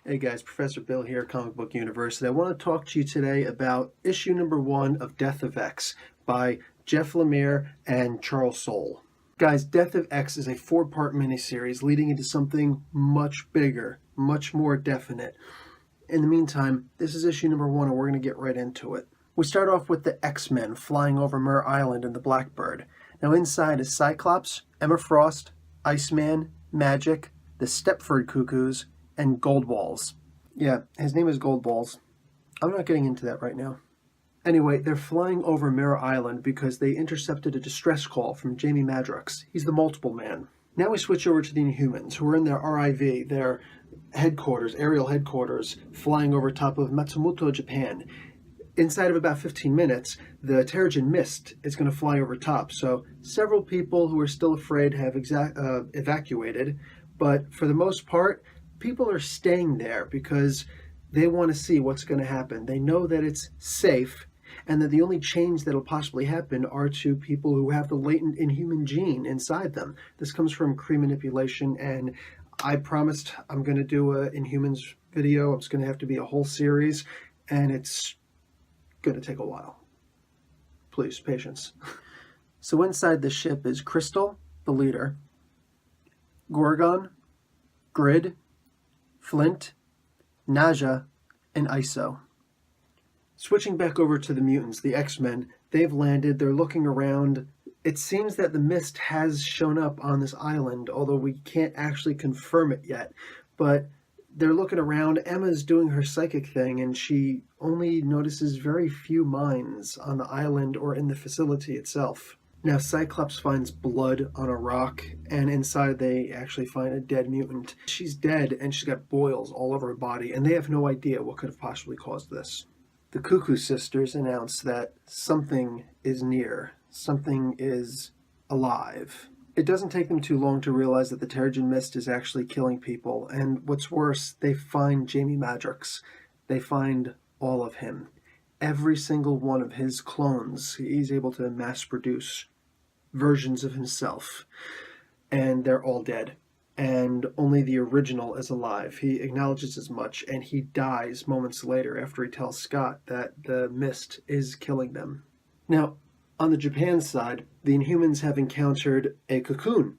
Hey guys, Professor Bill here, Comic Book University. I want to talk to you today about issue number 1 of Death of X by Jeff Lemire and Charles Soule. Guys, Death of X is a 4-part miniseries leading into something much bigger, much more definite. In the meantime, this is issue number 1 and we're going to get right into it. We start off with the X-Men flying over Mur Island in the Blackbird. Now inside is Cyclops, Emma Frost, Iceman, Magik, the Stepford Cuckoos, and Goldballs. Yeah, his name is Goldballs. I'm not getting into that right now. Anyway, they're flying over Mur Island because they intercepted a distress call from Jamie Madrox. He's the Multiple Man. Now we switch over to the Inhumans, who are in their RIV, their headquarters, aerial headquarters, flying over top of Matsumoto, Japan. Inside of about 15 minutes, the Terrigen Mist is going to fly over top, so several people who are still afraid have evacuated, but for the most part, people are staying there because they want to see what's going to happen. They know that it's safe and that the only change that'll possibly happen are to people who have the latent Inhuman gene inside them. This comes from Kree Manipulation, and I promised I'm going to do an Inhumans video. It's going to have to be a whole series, and it's going to take a while. Please, patience. So inside the ship is Crystal, the leader, Gorgon, Grid, Flint, Naja, and Iso. Switching back over to the mutants, the X-Men, they've landed, they're looking around. It seems that the mist has shown up on this island, although we can't actually confirm it yet. But they're looking around, Emma's doing her psychic thing, and she only notices very few minds on the island or in the facility itself. Now, Cyclops finds blood on a rock, and inside they actually find a dead mutant. She's dead, and she's got boils all over her body, and they have no idea what could have possibly caused this. The Cuckoo Sisters announce that something is near, something is alive. It doesn't take them too long to realize that the Terrigen Mist is actually killing people, and what's worse, they find Jamie Madrox. They find all of him. Every single one of his clones, he's able to mass produce versions of himself, and they're all dead. And only the original is alive. He acknowledges as much, and he dies moments later after he tells Scott that the mist is killing them. Now, on the Japan side, the Inhumans have encountered a cocoon.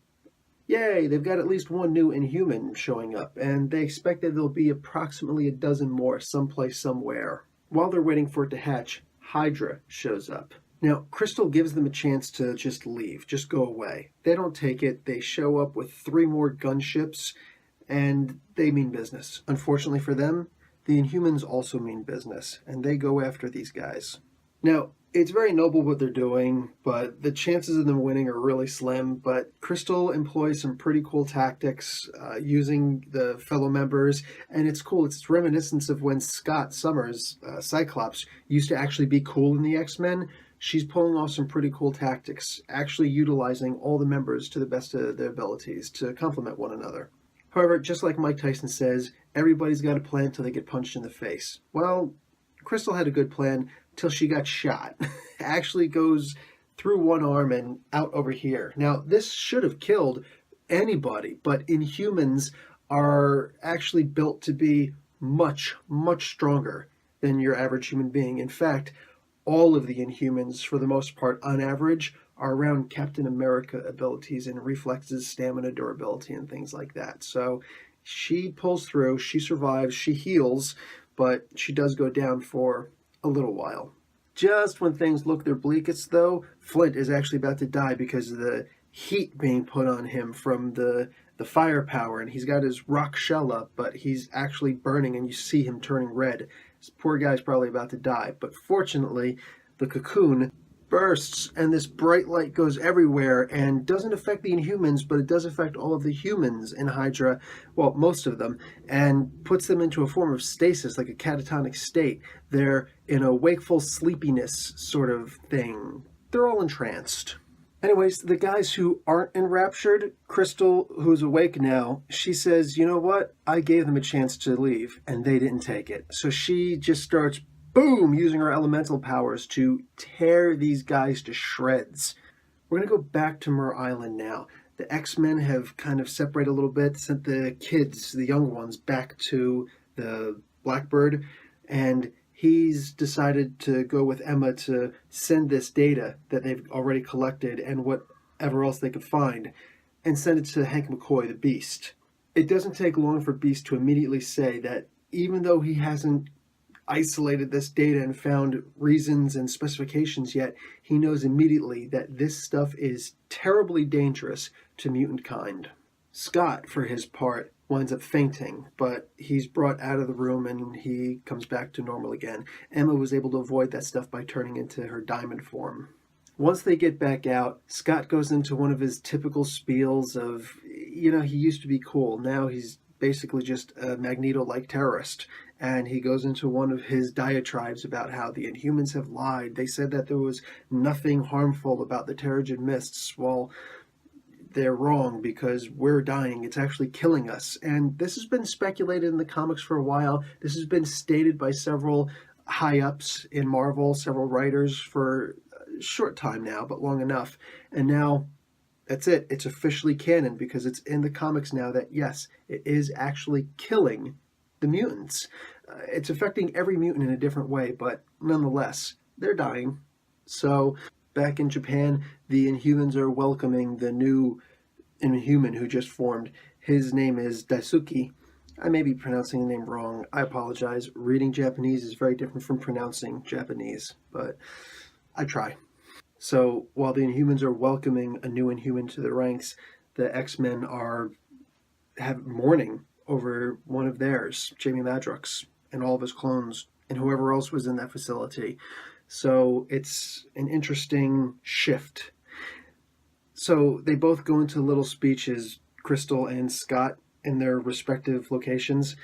Yay, they've got at least one new Inhuman showing up, and they expect that there'll be approximately a dozen more someplace somewhere. While they're waiting for it to hatch, Hydra shows up. Now, Crystal gives them a chance to just leave, just go away. They don't take it. They show up with 3 more gunships, and they mean business. Unfortunately for them, the Inhumans also mean business, and they go after these guys. Now, it's very noble what they're doing, but the chances of them winning are really slim. But Crystal employs some pretty cool tactics using the fellow members, and it's cool. It's reminiscent of when Scott Summers, Cyclops, used to actually be cool in the X-Men. She's pulling off some pretty cool tactics, actually utilizing all the members to the best of their abilities to complement one another. However, just like Mike Tyson says, everybody's got a plan until they get punched in the face. Well, Crystal had a good plan till she got shot. Actually goes through one arm and out over here. Now, this should have killed anybody, but Inhumans are actually built to be much, much stronger than your average human being. In fact, all of the Inhumans, for the most part, on average, are around Captain America abilities and reflexes, stamina, durability, and things like that. So she pulls through, she survives, she heals, but she does go down for a little while. Just when things look their bleakest, though, Flint is actually about to die because of the heat being put on him from the firepower, and he's got his rock shell up, but he's actually burning, and you see him turning red. This poor guy's probably about to die, but fortunately, the cocoon bursts, and this bright light goes everywhere, and doesn't affect the Inhumans, but it does affect all of the humans in Hydra, well, most of them, and puts them into a form of stasis, like a catatonic state. They're in a wakeful sleepiness sort of thing. They're all entranced. Anyways, the guys who aren't enraptured, Crystal, who's awake now, she says, you know what? I gave them a chance to leave, and they didn't take it. So she just starts, boom, using her elemental powers to tear these guys to shreds. We're going to go back to Mur Island now. The X-Men have kind of separated a little bit, sent the kids, the young ones, back to the Blackbird, and he's decided to go with Emma to send this data that they've already collected and whatever else they could find, and send it to Hank McCoy, the Beast. It doesn't take long for Beast to immediately say that even though he hasn't isolated this data and found reasons and specifications yet, he knows immediately that this stuff is terribly dangerous to mutant kind. Scott, for his part, winds up fainting, but he's brought out of the room and he comes back to normal again. Emma was able to avoid that stuff by turning into her diamond form. Once they get back out, Scott goes into one of his typical spiels of, he used to be cool. Now he's basically just a Magneto-like terrorist. And he goes into one of his diatribes about how the Inhumans have lied. They said that there was nothing harmful about the Terrigen Mists. Well, they're wrong because we're dying. It's actually killing us. And this has been speculated in the comics for a while. This has been stated by several high-ups in Marvel, several writers for a short time now, but long enough. And now that's it. It's officially canon because it's in the comics now that, yes, it is actually killing the mutants. It's affecting every mutant in a different way, but nonetheless, they're dying. So back in Japan, the Inhumans are welcoming the new Inhuman who just formed. His name is Daisuke. I may be pronouncing the name wrong. I apologize. Reading Japanese is very different from pronouncing Japanese, but I try. So while the Inhumans are welcoming a new Inhuman to the ranks, the X-Men have mourning over one of theirs, Jamie Madrox, and all of his clones, and whoever else was in that facility. So it's an interesting shift. So they both go into little speeches, Crystal and Scott, in their respective locations,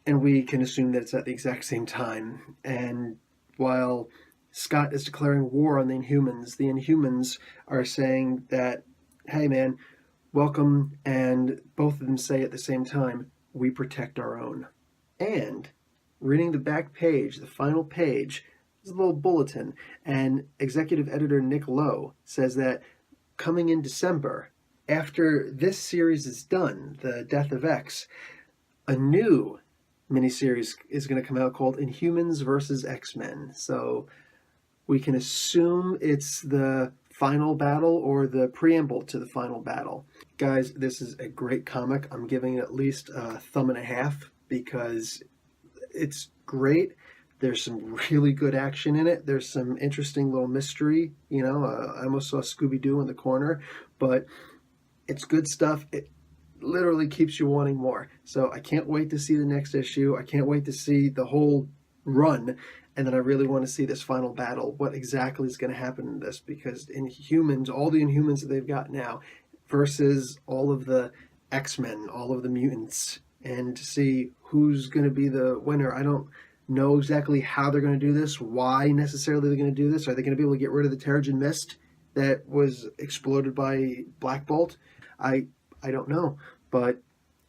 and we can assume that it's at the exact same time. And while Scott is declaring war on the Inhumans are saying that, hey man, welcome, and both of them say at the same time, we protect our own. And reading the back page, the final page, is a little bulletin, and executive editor Nick Lowe says that coming in December, after this series is done, The Death of X, a new miniseries is going to come out called Inhumans vs. X-Men. So we can assume it's the final battle or the preamble to the final battle. Guys, this is a great comic. I'm giving it at least a thumb and a half because it's great. There's some really good action in it. There's some interesting little mystery. I almost saw Scooby-Doo in the corner, but it's good stuff. It literally keeps you wanting more. So I can't wait to see the next issue. I can't wait to see the whole run. And then I really want to see this final battle, what exactly is going to happen in this, because Inhumans, all the Inhumans that they've got now, versus all of the X-Men, all of the mutants, and to see who's going to be the winner. I don't know exactly how they're going to do this, why necessarily they're going to do this. Are they going to be able to get rid of the Terrigen Mist that was exploded by Black Bolt? I don't know, but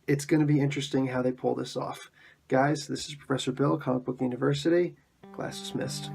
it's going to be interesting how they pull this off. Guys, this is Professor Bill, Comic Book University. Class dismissed.